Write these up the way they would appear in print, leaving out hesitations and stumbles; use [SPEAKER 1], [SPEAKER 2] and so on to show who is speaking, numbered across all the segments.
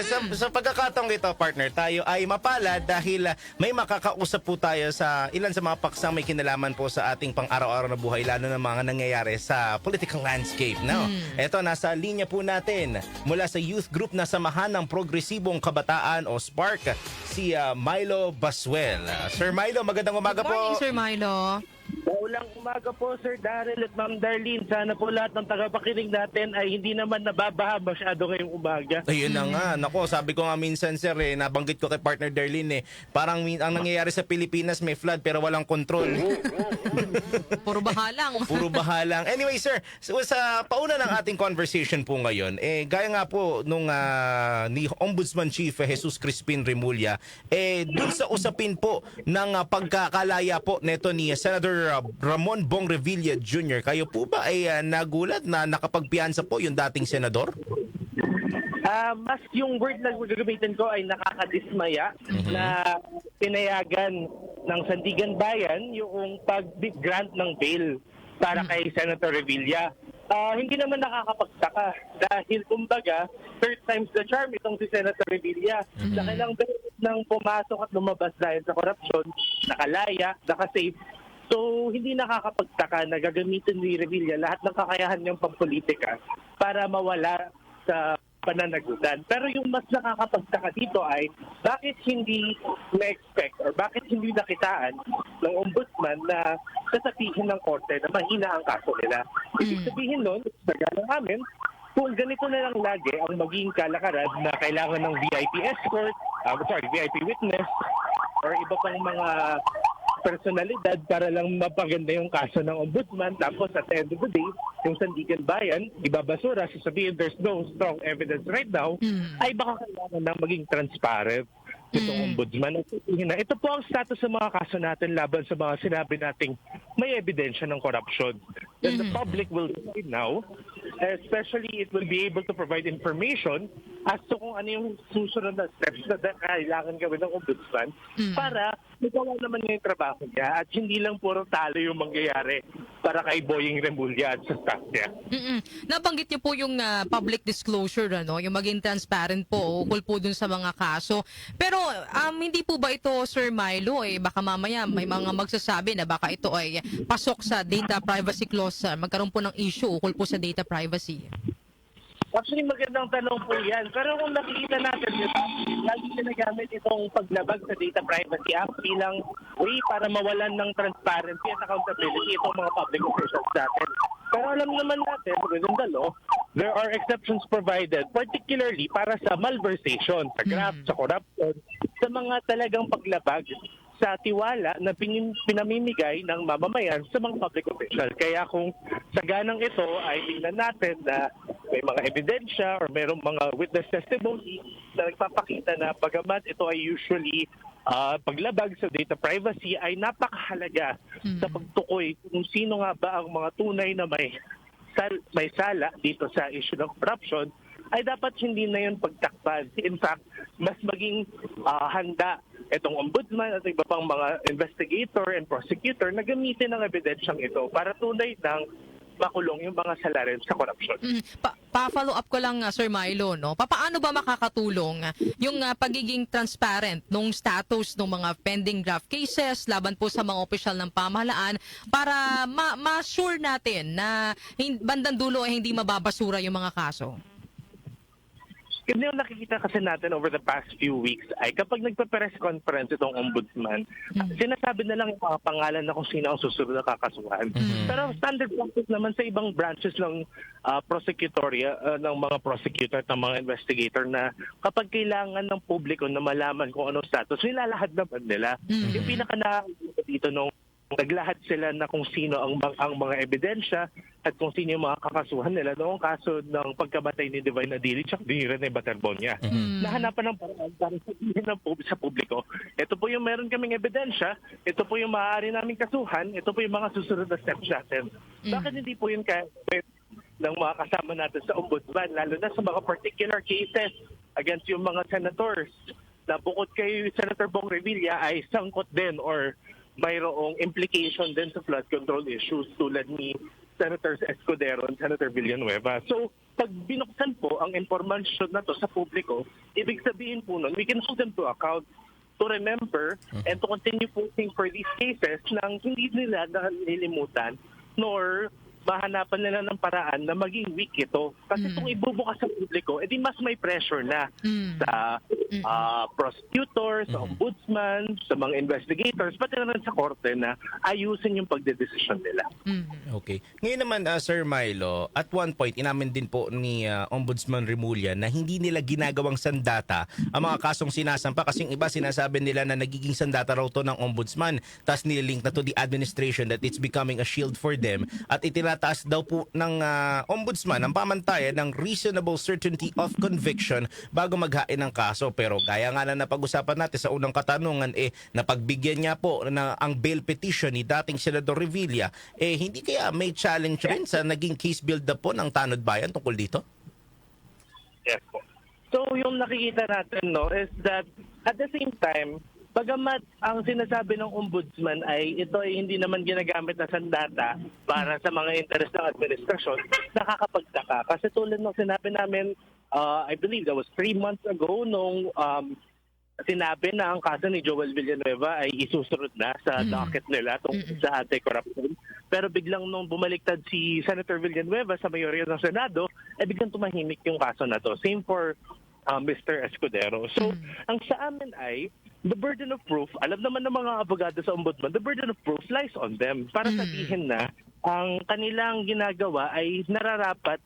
[SPEAKER 1] Sa pagkakataong ito, partner, tayo ay mapalad dahil may makakausap po tayo sa ilan sa mga paksang may kinalaman po sa ating pang-araw-araw na buhay, lalo na mga nangyayari sa political landscape. No? Ito, nasa linya po natin mula sa youth group na Samahan ng Progresibong Kabataan o SPARK, si Milo Basuel. Sir Milo, magandang umaga
[SPEAKER 2] Good morning,
[SPEAKER 1] po.
[SPEAKER 2] Sir Milo.
[SPEAKER 3] Maulang umaga po, Sir Daryl at Ma'am Darlene. Sana po lahat ng tagapakinig natin ay hindi naman nababaha masyado ngayong umaga.
[SPEAKER 1] Ayun na nga. Nako, sabi ko nga minsan, sir, nabanggit ko kay partner Darlene, parang ang nangyayari sa Pilipinas may flood pero walang control.
[SPEAKER 2] Puro bahalang.
[SPEAKER 1] Puro bahalang. Anyway, sir, sa pauna ng ating conversation po ngayon, gaya nga po nung ni Ombudsman Chief Jesus Crispin Remulla, dun sa usapin po ng pagkakalaya po neto ni Senator Ramon Bong Revilla Jr., kayo po ba ay nagulat na nakapagpiyansa po yung dating senador?
[SPEAKER 3] Mas yung word na gagamitin ko ay nakakadismaya na pinayagan ng Sandigan Bayan yung pag-grant ng bail para kay Senator Revilla. Hindi naman nakakapagtaka dahil kumbaga third time's the charm itong si Senator Revilla. Sa kailang beses nang pumasok at lumabas dahil sa korupsyon, nakalaya, nakasave. So, hindi nakakapagtaka na gagamitin ni Revilla lahat ng kakayahan niyang pampolitika para mawala sa pananagutan. Pero yung mas nakakapagtaka dito ay bakit hindi na-expect or bakit hindi nakitaan ng ombudsman na sasabihin ng korte na mahina ang kaso nila. Ibig sabihin nun, sa gano'n namin, kung ganito na lang lagi ang maging kalakaran na kailangan ng VIP escort, VIP witness, or iba pang mga personalidad para lang mapaganda yung kaso ng ombudsman, tapos at the end of the day, yung Sandigan Bayan, ibabasura, sasabihin there's no strong evidence right now, ay baka kailangan na maging transparent itong ombudsman. Ito po ang status ng mga kaso natin laban sa mga sinabi nating may ebidensya ng corruption. And the public will decide now, especially it will be able to provide information as to kung ano yung susunod na steps na kailangan gawin ng ombudsman para magawa naman niya yung trabaho niya at hindi lang puro talo yung mangyayari para kay Boying Remulla at sa staff niya.
[SPEAKER 2] Nabanggit niyo po yung public disclosure, yung maging transparent po, ukol po dun sa mga kaso. Pero hindi po ba ito, Sir Milo, baka mamaya may mga magsasabi na baka ito ay pasok sa data privacy clause, magkaroon po ng issue ukol po sa data privacy?
[SPEAKER 3] Actually, magandang tanong po yan. Pero kung nakikita natin, lagi ginagamit itong paglabag sa Data Privacy Act bilang way para mawalan ng transparency at accountability itong mga public officials natin. Pero alam naman natin, within the law, there are exceptions provided, particularly para sa malversation, sa graft, sa corruption, sa mga talagang paglabag sa tiwala na pinamimigay ng mamamayan sa mga public official. Kaya kung sa ganang ito ay tingnan natin na may mga ebidensya or mayroong mga witness testimony na nagpapakita na bagamat ito ay usually paglabag sa data privacy ay napakahalaga sa pagtukoy kung sino nga ba ang mga tunay na may sala dito sa issue ng corruption, ay dapat hindi na yun pagtakpan. In fact, mas maging handa itong ombudsman at iba pang mga investigator and prosecutor na gamitin ang ebidensyang ito para tunay ng makulong yung mga salarin sa korupsyon.
[SPEAKER 2] Pa-follow up ko lang, Sir Milo, paano ba makakatulong yung pagiging transparent nung status ng mga pending draft cases laban po sa mga opisyal ng pamahalaan para ma-sure natin na bandang dulo ay hindi mababasura yung mga kaso?
[SPEAKER 3] Kasi yung nakikita kasi natin over the past few weeks ay kapag nagpa-press conference itong ombudsman, sinasabi na lang yung mga pangalan na kung sino ang susunod na kakasuhan. Pero standard practice naman sa ibang branches ng prosecutoria, ng mga prosecutor at ng mga investigator na kapag kailangan ng publiko na malaman kung anong status, nilalahad naman nila. Yung pinaka-nakakita dito nung naglahad sila na kung sino ang mga ebidensya at kung sino yung mga kakasuhan nila noong kaso ng pagkamatay ni Divine Adili at ni Rene Baterbonia. Nahanapan ng paraan para sabihin sa publiko, ito po yung meron kaming ebidensya, ito po yung maaari naming kasuhan, ito po yung mga susunod na steps natin. Bakit hindi po yun kaya ng mga kasama natin sa ombudsman, lalo na sa mga particular cases against yung mga senators na bukod kay Senator Bong Revilla ay sangkot din or mayroong implication din sa flood control issues tulad ni Senators Escudero and Senator Villanueva. So, pag binuksan po ang information na to sa publiko, ibig sabihin po nun, we can hold them to account to remember and to continue pushing for these cases nang hindi nila nililimutan nor mahanapan nila ng paraan na maging weak ito. Kasi kung ibubukas sa publiko, edi mas may pressure na sa prosecutors, sa ombudsman, sa mga investigators, pati na rin sa korte na ayusin yung pagdedesisyon nila.
[SPEAKER 1] Okay. Ngayon naman, Sir Milo, at one point, inamin din po ni Ombudsman Remulla na hindi nila ginagawang sandata ang mga kasong sinasampa kasi yung iba sinasabi nila na nagiging sandata raw to ng Ombudsman tapos nilink na to the administration that it's becoming a shield for them at itinataas daw po ng Ombudsman ang pamantayan ng reasonable certainty of conviction bago maghain ng kaso. Pero gaya nga na napag-usapan natin sa unang katanungan, napagbigyan niya po na ang bail petition ni dating Senador Revilla, hindi kaya may challenge rin sa naging case build-up po ng Tanod Bayan tungkol dito?
[SPEAKER 3] Yes po. So yung nakikita natin is that at the same time, bagamat ang sinasabi ng ombudsman ay ito ay hindi naman ginagamit na sandata para sa mga interes ng administrasyon, nakakapagtaka. Kasi tulad ng sinabi namin, I believe that was 3 months ago nung sinabi na ang kaso ni Joel Villanueva ay isusunod na sa docket nila tungkol sa anti-corruption. Pero biglang nung bumaliktad si Senator Villanueva sa mayorya ng Senado, biglang tumahimik yung kaso na to. Same for Mr. Escudero. So, ang sa amin ay, the burden of proof, alam naman ng mga abogado sa ombudsman, the burden of proof lies on them para sabihin na ang kanilang ginagawa ay nararapat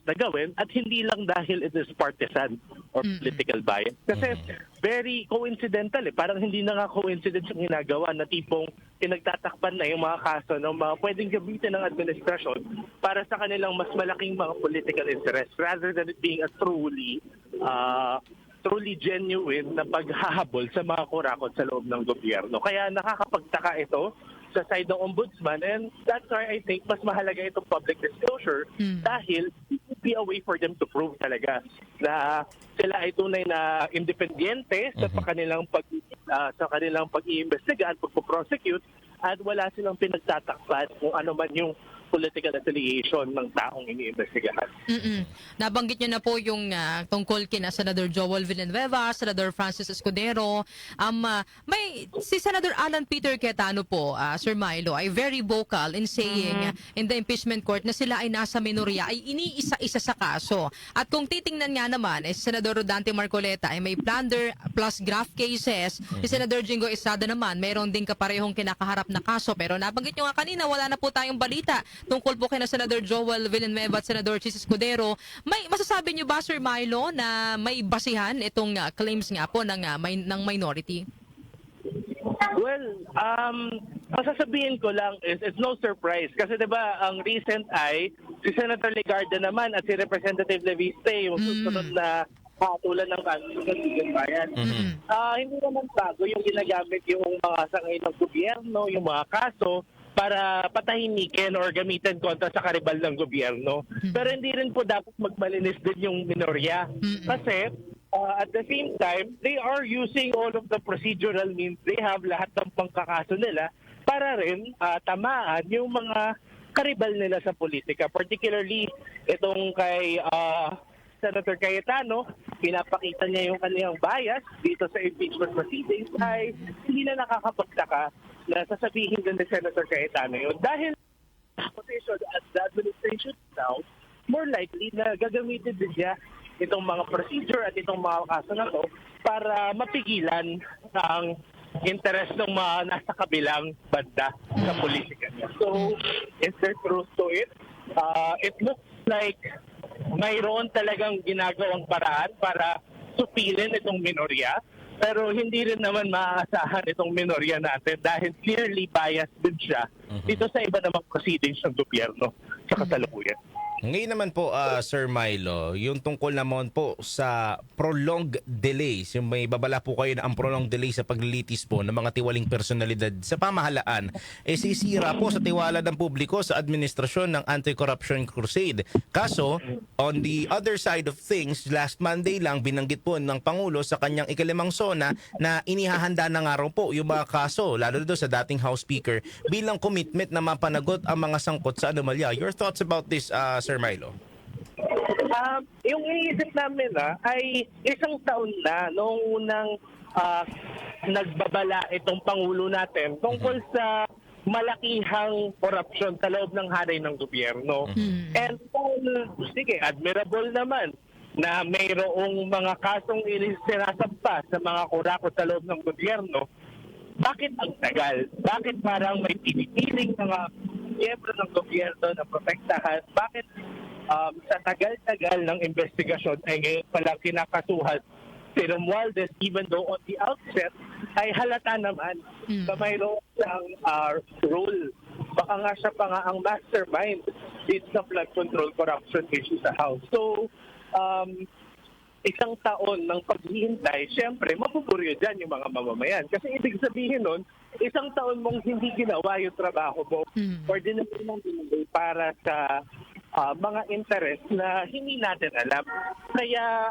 [SPEAKER 3] na gawin at hindi lang dahil it is partisan or political bias. Kasi very coincidental parang hindi na nga coincidence yung ginagawa na tipong pinagtatakpan na yung mga kaso ng mga pwedeng gamitin ng administrasyon para sa kanilang mas malaking mga political interest rather than it being a truly genuine na paghahabol sa mga kurakot sa loob ng gobyerno. Kaya nakakapagtaka ito sa side ng ombudsman and that's why I think mas mahalaga itong public disclosure dahil it would be a way for them to prove talaga na sila ay tunay na independyente sa kanilang pag-iimbestiga at pagpo-prosecute at wala silang pinagtatakpan kung ano man yung political affiliation ng taong iniimbestigahan.
[SPEAKER 2] Nabanggit niyo na po yung tungkol kina Senador Joel Villanueva, Senador Francis Escudero. May si Senador Alan Peter Cayetano po, Sir Milo, ay very vocal in saying in the impeachment court na sila ay nasa minorya, ay iniisa-isa sa kaso. At kung titingnan nga naman, Senador Rodante Marcoleta ay may plunder plus graft cases. Si Senador Jingo Estrada naman, mayroon din kaparehong kinakaharap na kaso. Pero nabanggit niyo nga kanina, wala na po tayong balita tungkol po kina Senador Joel Villanueva at Senador Chis Escudero. May masasabi niyo ba, Sir Milo, na may basihan itong claims nga po ng minority?
[SPEAKER 3] Well, masasabihin ko lang is it's no surprise kasi 'di ba ang recent ay si Senator Legarda naman at si Representative Leviste yung susunod na patulan ng kaso sa Sandigan Bayan. Hindi naman bago yung ginagamit yung mga sangay ng gobyerno, yung mga kaso para patahimikin or gamitin kontra sa karibal ng gobyerno. Pero hindi rin po dapat magmalinis din yung minorya. Kasi at the same time, they are using all of the procedural means. They have lahat ng pangkakaso nila para rin tamaan yung mga karibal nila sa politika. Particularly itong kay Senator Cayetano, pinapakita niya yung kanyang bias dito sa impeachment proceedings ay hindi na nakakapagtaka na sasabihin din ni Senator Cayetano yun. Dahil position at the administration now, more likely na gagamitin din niya itong mga procedure at itong mga kaso na to para mapigilan ang interest ng mga nasa kabilang banda sa politika niya. So, is there truth to it? It looks like mayroon talagang ginagawang paraan para supilin itong minorya. Pero hindi rin naman maaasahan itong minorya natin dahil clearly biased din siya dito sa iba namang proceedings ng gobyerno sa kasalukuyan.
[SPEAKER 1] Ngayon naman po, Sir Milo, yung tungkol naman po sa prolonged delays, yung may babala po kayo na ang prolonged delay sa paglilitis po ng mga tiwaling personalidad sa pamahalaan, sisira po sa tiwala ng publiko sa administrasyon ng Anti-Corruption Crusade. Kaso, on the other side of things, last Monday lang binanggit po ng Pangulo sa kanyang ikalimang SONA na inihahanda na nga raw po yung mga kaso, lalo na doon sa dating House Speaker, bilang commitment na mapanagot ang mga sangkot sa anomalya. Your thoughts about this, Sir Milo?
[SPEAKER 3] Yung iniisip namin ay isang taon na noong unang nagbabala itong Pangulo natin tungkol sa malakihang korupsyon sa loob ng hanay ng gobyerno. And sige, admirable naman na mayroong mga kasong sinasampa sa mga kurakot sa loob ng gobyerno. Bakit ang tagal? Bakit parang may pinipiling mga miyembro ng gobyerno na protektahan? Bakit sa tagal-tagal ng investigasyon ay ngayon palang kinakasuhan si Romualdez, even though on the outset ay halata naman na mayroon siyang role. Baka nga siya pa nga ang mastermind dito sa flood control corruption issue sa House. So, isang taon ng paghihintay, siyempre, mapuburyo dyan yung mga mamamayan. Kasi ibig sabihin nun, isang taon mong hindi ginawa yung trabaho mo or dinagay mong dinagay para sa mga interest na hindi natin alam. Kaya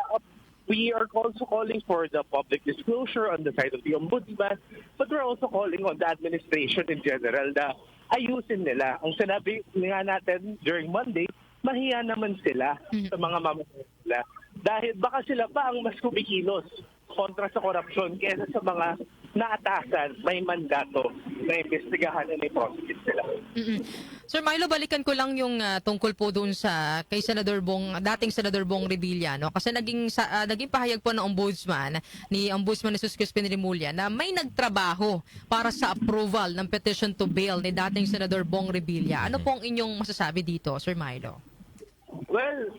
[SPEAKER 3] we are also calling for the public disclosure on the side of the Ombudsman, but we're also calling on the administration in general na ayusin nila. Ang sinabi nga natin during Monday, mahiya naman sila sa mga mamamayan nila. Dahil baka sila pa ang mas kumikilos kontra sa korupsyon kaysa sa mga naatasan, may mandato na investigahan at i-prosecute sila.
[SPEAKER 2] Sir Milo, balikan ko lang yung tungkol po doon sa kay dating Senador Bong Revilla, no? Kasi naging pahayag po ng Ombudsman ni Jesus Crispin Remulla na may nagtrabaho para sa approval ng petition to bail ni dating Senador Bong Revilla. Ano po ang inyong masasabi dito, Sir Milo?
[SPEAKER 3] Well,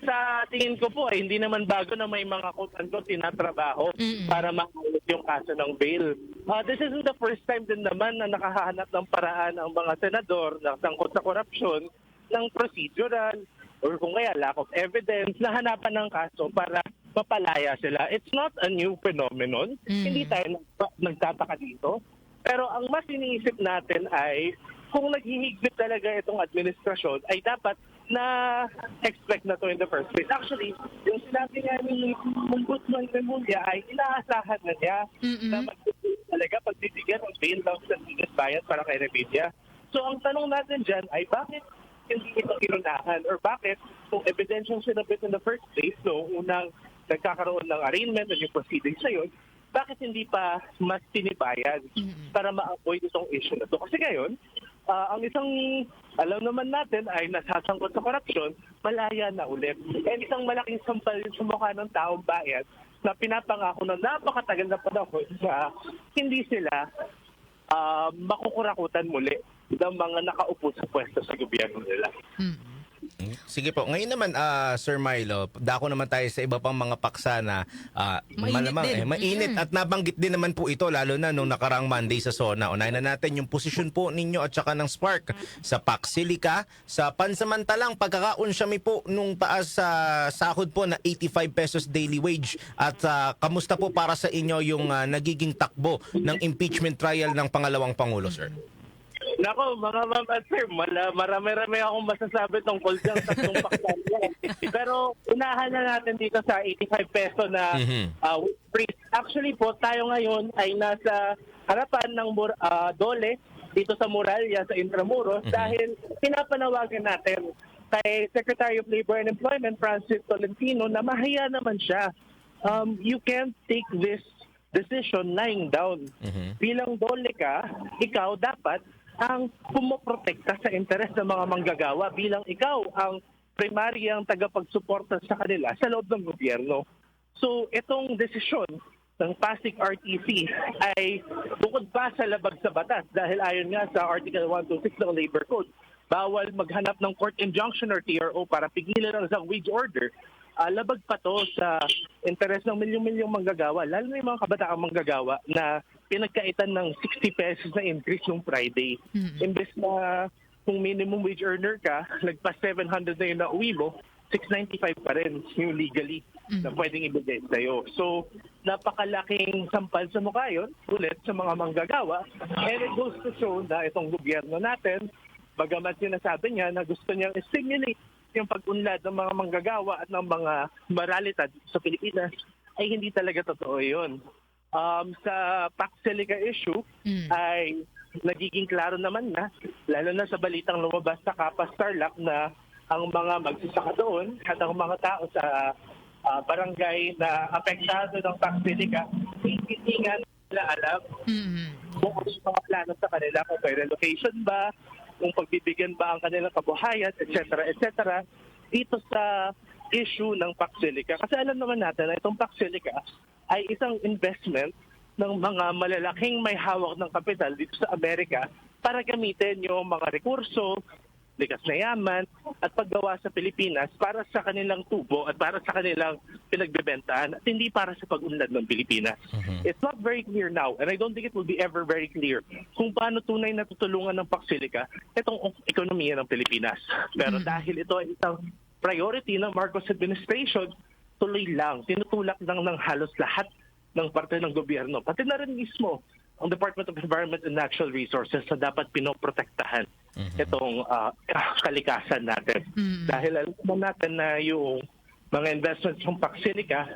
[SPEAKER 3] sa tingin ko po hindi naman bago na may mga quote-unquote tinatrabaho para makaulit yung kaso ng bail. This isn't the first time din naman na nakahanap ng paraan ang mga senador na sangkot sa korupsyon ng procedural or kung kaya lack of evidence na hanapan ng kaso para mapalaya sila. It's not a new phenomenon. Hindi tayo nagtataka dito. Pero ang mas iniisip natin ay kung naghihigpit talaga itong administrasyon ay dapat na expect na to in the first place. Actually, yung sinabi nga ni Ombudsman Remulla ay inaasahan na niya na talaga pagbibigyan ng bail ng Sandigan Bayan para kay Revilla. So ang tanong natin dyan ay bakit hindi ito irunahan or bakit kung evidensyang sinabit in the first place unang nagkakaroon ng arraignment at yung proceedings na yun, bakit hindi pa mas tinibayan para ma-avoid itong issue na to? Kasi ngayon, ang isang alam naman natin ay nasasangkot sa korupsyon, malaya na ulit. And isang malaking sampal sa mukha ng taong bayan na pinapangako na napakatagal na panahon na hindi sila makukurakutan muli ng mga nakaupo sa pwesto sa gobyerno nila.
[SPEAKER 1] Sige po. Ngayon naman, Sir Milo, dako naman tayo sa iba pang mga paksa na mainit at nabanggit din naman po ito lalo na nung nakaraang Monday sa SONA. Unahin na natin yung posisyon po ninyo at saka ng Spark sa Pax Silica sa pansamantalang pagkakaunsyami po nung taas sa sahod po na 85 pesos daily wage at kamusta po para sa inyo yung nagiging takbo ng impeachment trial ng pangalawang Pangulo, sir?
[SPEAKER 3] Nako, mga ma'am at sir, marami-rami akong masasabi tungkol dyan sa tatlong paksan yan. Pero unahan na natin dito sa 85 peso na freeze. Actually po, tayo ngayon ay nasa harapan ng Dole dito sa Muralya sa Intramuros dahil pinapanawagan natin kay Secretary of Labor and Employment Francis Tolentino na mahiya naman siya. You can't take this decision lying down. Bilang Dole ka, ikaw dapat ang pumoprotekta sa interes ng mga manggagawa bilang ikaw ang primaryang tagapagsuporta sa kanila sa loob ng gobyerno. So itong desisyon ng Pasig RTC ay bukod pa sa labag sa batas dahil ayon nga sa Article 126 ng Labor Code, bawal maghanap ng court injunction or TRO para pigilan ang isang wage order. Labag pa to sa interes ng milyong-milyong manggagawa, lalo na yung mga kabataang manggagawa na pinagkaitan ng 60 pesos na increase nung Friday. Imbes na kung minimum wage earner ka, lagpas 700 na yung nauwi mo, 695 pa rin yung legally na pwedeng ibigay sa'yo. So, napakalaking sampal sa mukha yun, ulit sa mga manggagawa. And it goes to show na itong gobyerno natin, bagamat sinasabi niya na gusto niyang stimulate yung pag-unlad ng mga manggagawa at ng mga moralidad sa Pilipinas, ay hindi talaga totoo yun. Sa Pax Silica issue ay nagiging klaro naman na, lalo na sa balitang lumabas sa Kapas Tarlac na ang mga magsasaka doon at ang mga tao sa barangay na apektado ng Pax Silica, hindi nga nila alam kung ano yung mga plano sa kanila, kung may relocation ba, kung pagbibigyan ba ang kanilang kabuhayan, etc. etc. dito sa issue ng Pax Silica. Kasi alam naman natin na itong Pax Silica ay isang investment ng mga malalaking may hawak ng kapital dito sa Amerika para gamitin yung mga rekurso, likas na yaman, at paggawa sa Pilipinas para sa kanilang tubo at para sa kanilang pinagbebentahan at hindi para sa pag-unlad ng Pilipinas. It's not very clear now, and I don't think it will be ever very clear kung paano tunay na tutulungan ng Pax Silica itong ekonomiya ng Pilipinas. Pero dahil ito ay isang priority ng Marcos administration, tuloy lang, tinutulak lang ng halos lahat ng parte ng gobyerno, pati na rin mismo ang Department of Environment and Natural Resources na dapat pinoprotektahan itong kalikasan natin. Dahil alam naman natin na yung mga investments ng Pax Silica,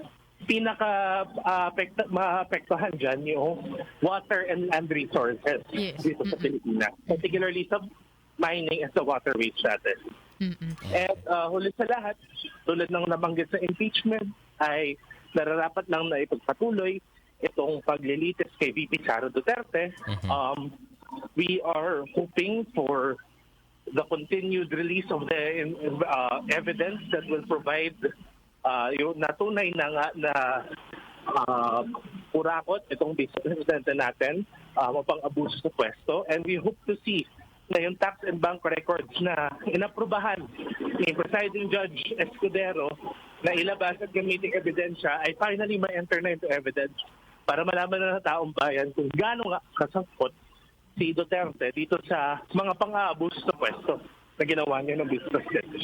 [SPEAKER 3] maapektuhan dyan yung water and land resources dito sa Pilipinas. Particularly sa mining and sa waterways natin. At huli sa lahat, tulad ng nabanggit sa impeachment, ay nararapat lang na ipagpatuloy itong paglilitis kay VP Sara Duterte. We are hoping for the continued release of the evidence that will provide yung natunay na nga na kurakot itong vice presidente natin mapang-abuso sa pwesto. And we hope to see na yung tax and bank records na inaprubahan ni Presiding Judge Escudero na ilabas at gamitin ebidensya ay finally ma-enter na into evidence para malaman na ng taong bayan kung gaano nga kasangkot si Duterte dito sa mga pang-aabuso sa pwesto na ginawa niya ng Vice President.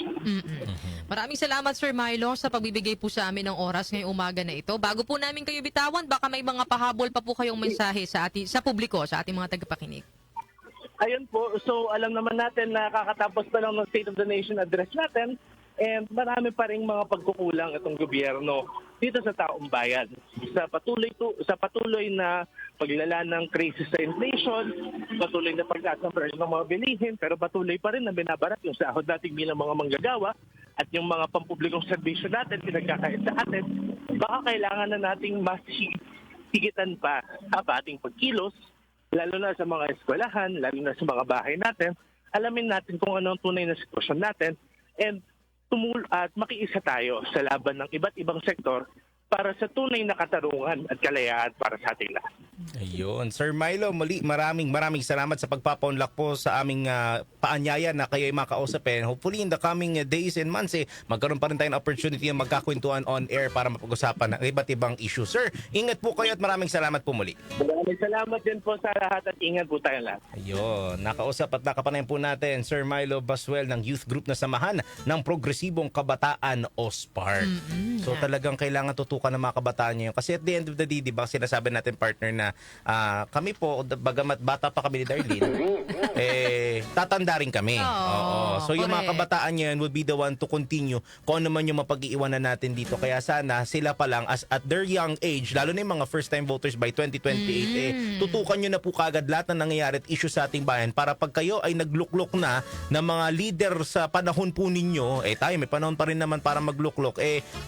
[SPEAKER 2] Maraming salamat, Sir Milo, sa pagbibigay po sa amin ng oras ngayong umaga na ito. Bago po namin kayo bitawan, baka may mga pahabol pa po kayong mensahe sa publiko, sa ating mga tagapakinig.
[SPEAKER 3] Ayun po, so alam naman natin na kakatapos pa lang ng State of the Nation address natin and marami pa ring mga pagkukulang itong gobyerno dito sa taong bayan. Sa patuloy na paglala ng crisis sa inflation, patuloy na pagtaas ng presyo ng mga bilihin, pero patuloy pa rin na binabarat yung sahod natin bilang mga manggagawa at yung mga pampublikong serbisyo natin, pinagkakait sa atin, baka kailangan na nating mas higitan pa ang ating pagkilos, lalo na sa mga eskwelahan, lalo na sa mga bahay natin, alamin natin kung ano ang tunay na sitwasyon natin and at makiisa tayo sa laban ng iba't ibang sektor para sa tunay na katarungan at kalayaan para sa ating lahat.
[SPEAKER 1] Ayun. Sir Milo, muli maraming salamat sa pagpapaunlak po sa aming paanyaya na kayo ay makausapin. Hopefully in the coming days and months, magkaroon pa rin tayong opportunity na magkakwentuhan on air para mapag-usapan ng iba't ibang issue. Sir, ingat po kayo at maraming salamat po muli.
[SPEAKER 3] Maraming salamat din po sa lahat at ingat po tayong lahat.
[SPEAKER 1] Ayun. Nakausap at nakapanayan po natin Sir Milo Basuel ng Youth Group na Samahan ng Progresibong Kabataan o SPARK. So talagang kailangan tutukan ng mga kabataan niyo. Kasi at the end of the day, di ba, sinasabi natin partner na kami po, bagamat bata pa kami ni Darlene, tatanda rin kami. Oo. So yung mga kabataan niyan will be the one to continue kung ano man yung mapag-iiwanan natin dito. Kaya sana sila pa lang at their young age, lalo na yung mga first-time voters by 2028, tutukan nyo na po kagad lahat na nangyayari at issue sa ating bayan para pag kayo ay nagluklok na ng mga leader sa panahon po ninyo, tayo may panahon pa rin naman para magluklok,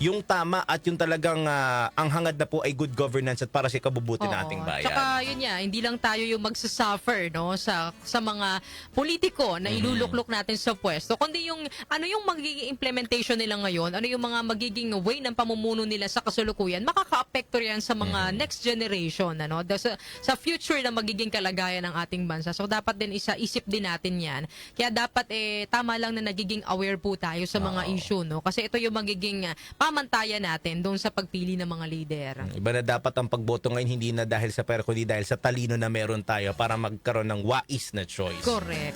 [SPEAKER 1] yung tama at yung talagang ang hangad na po ay good governance at para sa kabubuti ng ating bayan.
[SPEAKER 2] Tsaka yun nga, hindi lang tayo yung magsasuffer no sa mga politiko na iluluklok natin sa pwesto, kundi yung ano yung magiging implementation nila ngayon, ano yung mga magiging way ng pamumuno nila sa kasalukuyan, makaka-apekto yan sa mga next generation, ano, sa future na magiging kalagayan ng ating bansa. So dapat din isip din natin yan. Kaya dapat tama lang na nagiging aware po tayo sa mga issue, no? Kasi ito yung magiging pamantayan natin doon sa pagpili ng mga leader.
[SPEAKER 1] Iba na dapat ang pagboto ngayon, hindi na dahil sa pera kundi dahil sa talino na meron tayo para magkaroon ng wais na choice.
[SPEAKER 2] Correct.